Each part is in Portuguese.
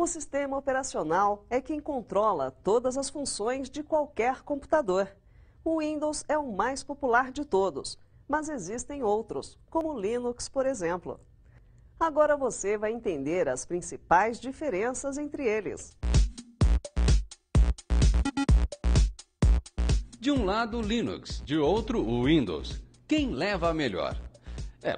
O sistema operacional é quem controla todas as funções de qualquer computador. O Windows é o mais popular de todos, mas existem outros, como o Linux, por exemplo. Agora você vai entender as principais diferenças entre eles. De um lado o Linux, de outro o Windows. Quem leva a melhor?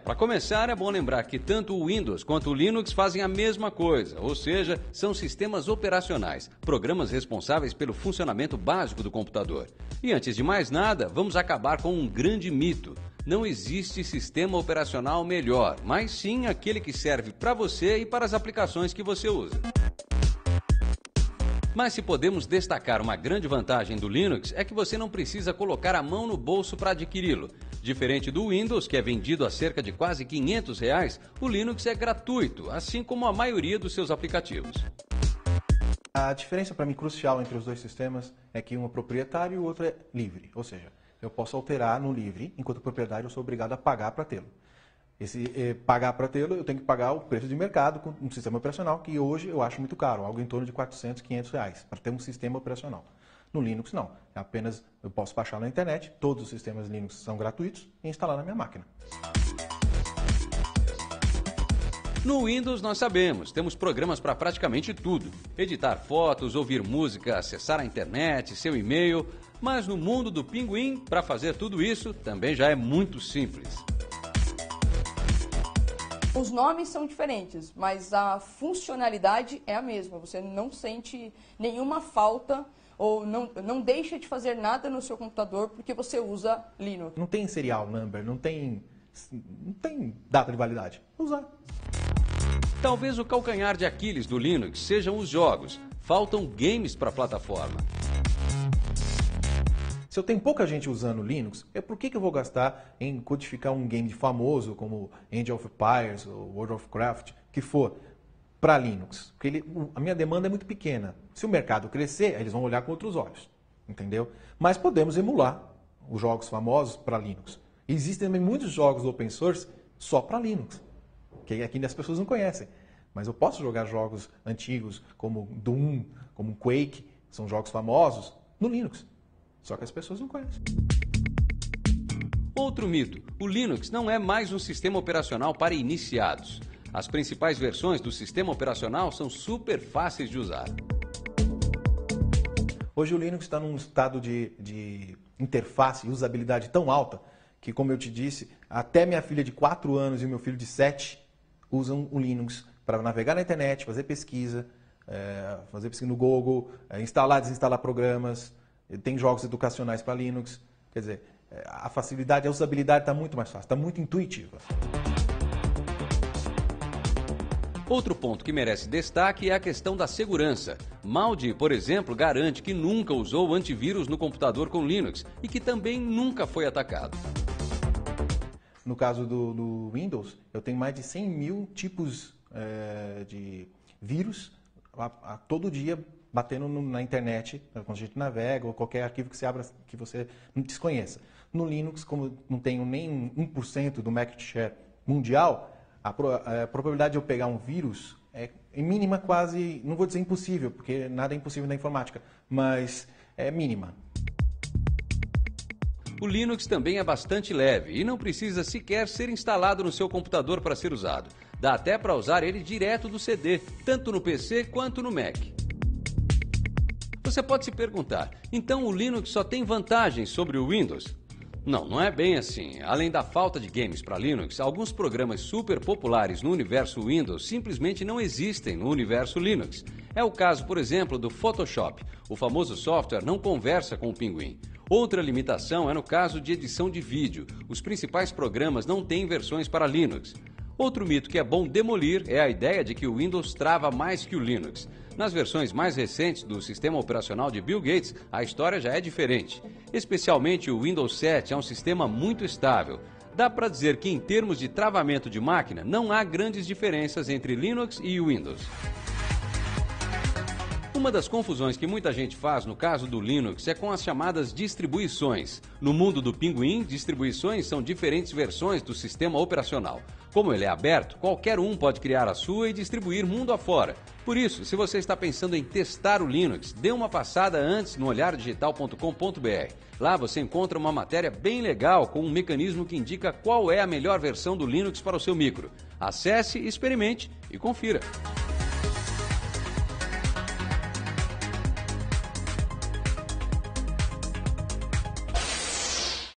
Para começar, é bom lembrar que tanto o Windows quanto o Linux fazem a mesma coisa, ou seja, são sistemas operacionais, programas responsáveis pelo funcionamento básico do computador. E antes de mais nada, vamos acabar com um grande mito. Não existe sistema operacional melhor, mas sim aquele que serve para você e para as aplicações que você usa. Mas se podemos destacar uma grande vantagem do Linux é que você não precisa colocar a mão no bolso para adquiri-lo. Diferente do Windows, que é vendido a cerca de quase R$500, o Linux é gratuito, assim como a maioria dos seus aplicativos. A diferença para mim crucial entre os dois sistemas é que um é proprietário e o outro é livre. Ou seja, eu posso alterar no livre, enquanto proprietário eu sou obrigado a pagar para tê-lo. Pagar para tê-lo, eu tenho que pagar o preço de mercado com um sistema operacional que hoje eu acho muito caro, algo em torno de R$400, R$500 para ter um sistema operacional. No Linux não, é apenas eu posso baixar na internet, todos os sistemas Linux são gratuitos e instalar na minha máquina. No Windows nós sabemos, temos programas para praticamente tudo. Editar fotos, ouvir música, acessar a internet, seu e-mail. Mas no mundo do Pinguim, para fazer tudo isso, também já é muito simples. Os nomes são diferentes, mas a funcionalidade é a mesma. Você não sente nenhuma falta ou não deixa de fazer nada no seu computador porque você usa Linux. Não tem serial number, não tem data de validade. Usar. Talvez o calcanhar de Aquiles do Linux sejam os jogos. Faltam games para a plataforma. Se eu tenho pouca gente usando Linux, por que eu vou gastar em codificar um game famoso como Age of Empires ou World of Warcraft, que for, para Linux? Porque a minha demanda é muito pequena. Se o mercado crescer, eles vão olhar com outros olhos, entendeu? Mas podemos emular os jogos famosos para Linux. Existem também muitos jogos open source só para Linux, que aqui as pessoas não conhecem. Mas eu posso jogar jogos antigos como Doom, como Quake, são jogos famosos, no Linux. Só que as pessoas não conhecem. Outro mito, o Linux não é mais um sistema operacional para iniciados. As principais versões do sistema operacional são super fáceis de usar. Hoje o Linux está num estado de interface e usabilidade tão alta que, como eu te disse, até minha filha de 4 anos e o meu filho de 7 usam o Linux para navegar na internet, fazer pesquisa no Google, instalar e desinstalar programas. Tem jogos educacionais para Linux. Quer dizer, a facilidade, a usabilidade está muito mais fácil, está muito intuitiva. Outro ponto que merece destaque é a questão da segurança. Maldi, por exemplo, garante que nunca usou antivírus no computador com Linux e que também nunca foi atacado. No caso do Windows, eu tenho mais de 100 mil tipos de vírus todo dia batendo na internet, quando a gente navega, ou qualquer arquivo que você abra que você não desconheça. No Linux, como não tenho nem 1% do market share mundial, a probabilidade de eu pegar um vírus é mínima, quase, não vou dizer impossível, porque nada é impossível na informática, mas é mínima. O Linux também é bastante leve e não precisa sequer ser instalado no seu computador para ser usado. Dá até para usar ele direto do CD, tanto no PC quanto no Mac. Você pode se perguntar, então o Linux só tem vantagens sobre o Windows? Não, não é bem assim. Além da falta de games para Linux, alguns programas super populares no universo Windows simplesmente não existem no universo Linux. É o caso, por exemplo, do Photoshop. O famoso software não conversa com o Pinguim. Outra limitação é no caso de edição de vídeo. Os principais programas não têm versões para Linux. Outro mito que é bom demolir é a ideia de que o Windows trava mais que o Linux. Nas versões mais recentes do sistema operacional de Bill Gates, a história já é diferente. Especialmente o Windows 7 é um sistema muito estável. Dá para dizer que em termos de travamento de máquina, não há grandes diferenças entre Linux e Windows. Uma das confusões que muita gente faz no caso do Linux é com as chamadas distribuições. No mundo do Pinguim, distribuições são diferentes versões do sistema operacional. Como ele é aberto, qualquer um pode criar a sua e distribuir mundo afora. Por isso, se você está pensando em testar o Linux, dê uma passada antes no olhardigital.com.br. Lá você encontra uma matéria bem legal com um mecanismo que indica qual é a melhor versão do Linux para o seu micro. Acesse, experimente e confira.